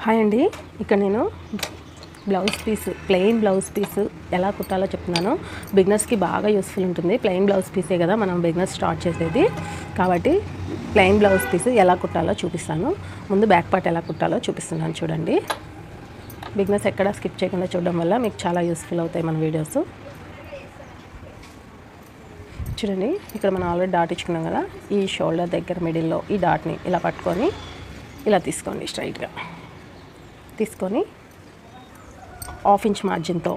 Hi అండి, ఇక్కడ నేను blouse piece plain blouse piece ఎలా కుట్టాలో చెప్తున్నాను. బిగినర్స్కి బాగా యూస్ఫుల్ ఉంటుంది. ప్లెయిన్ బ్లౌజ్ పీసే కదా మనం బిగినర్స్ స్టార్ట్ చేసేది, కాబట్టి ప్లెయిన్ బ్లౌజ్ పీస్ ఎలా కుట్టాలో చూపిస్తాను. ముందు బ్యాక్ పార్ట్ ఎలా కుట్టాలో చూపిస్తున్నాను చూడండి. బిగినర్స్ ఎక్కడ స్కిప్ చేయకుండా చూడడం వల్ల మీకు చాలా యూస్ఫుల్ అవుతాయి మన వీడియోస్. చూడండి, ఇక్కడ మనం ఆల్రెడీ డాట్ ఇచ్చుకున్నాం కదా, ఈ షోల్డర్ దగ్గర మిడిల్లో ఈ డాట్ని ఇలా పట్టుకొని ఇలా తీసుకోండి. స్ట్రైట్గా తీసుకొని హాఫ్ ఇంచ్ మార్జిన్తో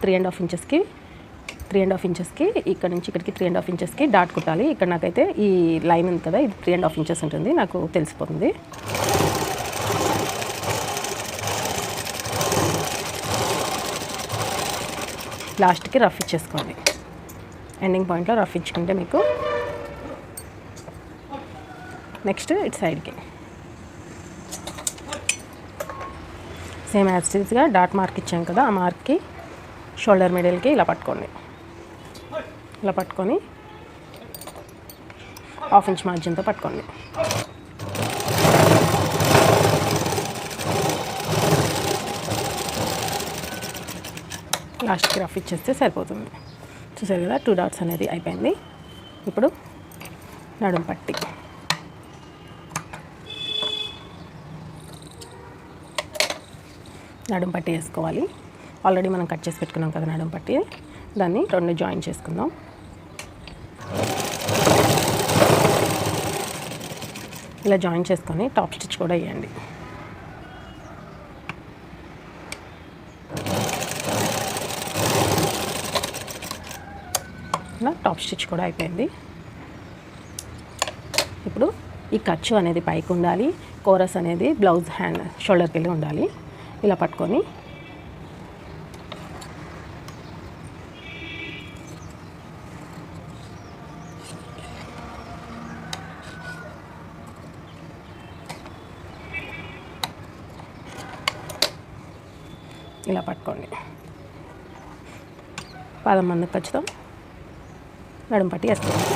3.5 ఇంచెస్కి ఇక్కడ నుంచి ఇక్కడికి 3.5 ఇంచెస్కి డాట్ కుట్టాలి. ఇక్కడ నాకైతే ఈ లైన్ ఉంది కదా, ఇది 3.5 ఇంచెస్ ఉంటుంది, నాకు తెలిసిపోతుంది. లాస్ట్కి రఫ్ ఇచ్చేసుకోండి. ఎండింగ్ పాయింట్లో రఫ్ ఇచ్చుకుంటే మీకు నెక్స్ట్ ఇటు సైడ్కి సేమ్ యాజ్ టీజ్గా డాట్ మార్క్ ఇచ్చాం కదా, ఆ మార్క్కి షోల్డర్ మిడిల్కి ఇలా పట్టుకోండి. ఇలా పట్టుకొని హాఫ్ ఇంచ్ మార్జిన్తో పట్టుకోండి. లాస్ట్కి రఫ్ ఇచ్చేస్తే సరిపోతుంది. చూసారు కదా, 2 డాట్స్ అనేది అయిపోయింది. ఇప్పుడు నడుం పట్టి వేసుకోవాలి. ఆల్రెడీ మనం కట్ చేసి పెట్టుకున్నాం కదా నడుం పట్టి, దాన్ని 2 జాయిన్ చేసుకుందాం. ఇలా జాయిన్ చేసుకొని టాప్ స్టిచ్ కూడా వేయండి. ఇలా టాప్ స్టిచ్ కూడా అయిపోయింది. ఇప్పుడు ఈ ఖర్చు అనేది పైకి ఉండాలి, కోరస్ అనేది బ్లౌజ్ హ్యాండ్ షోల్డర్కి వెళ్ళి ఉండాలి. ఇలా పట్టుకొని ఇలా పట్టుకోండి. 10 మంది ఖర్చుతో నడుం పట్టి వేసుకోండి.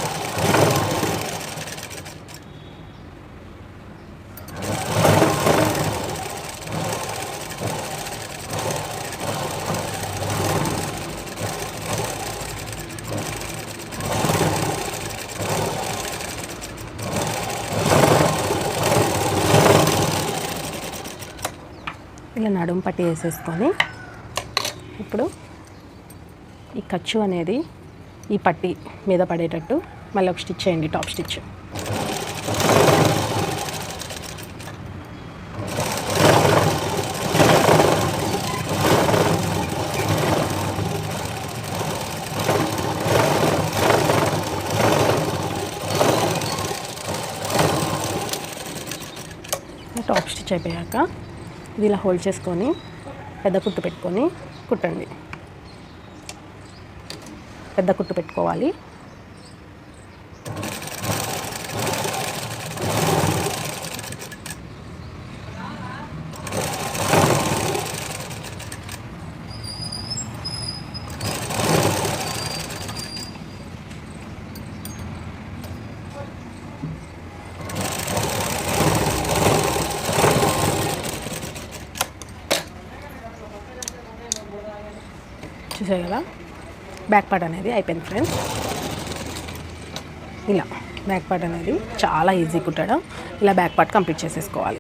ఇలా నడుము పట్టి వేసేసుకొని ఇప్పుడు ఈ ఖర్చు అనేది ఈ పట్టి మీద పడేటట్టు మళ్ళీ ఒక స్టిచ్ చేయండి, టాప్ స్టిచ్. టాప్ స్టిచ్ అయిపోయాక ఇది ఇలా హోల్డ్ చేసుకొని పెద్ద కుట్టు పెట్టుకొని కుట్టండి. పెద్ద కుట్టు పెట్టుకోవాలి. చూసారు కదా, బ్యాక్ పార్ట్ అనేది అయిపోయింది ఫ్రెండ్స్. ఇలా బ్యాక్ పార్ట్ అనేది చాలా ఈజీ కుట్టడం. ఇలా బ్యాక్ పార్ట్ కంప్లీట్ చేసేసుకోవాలి.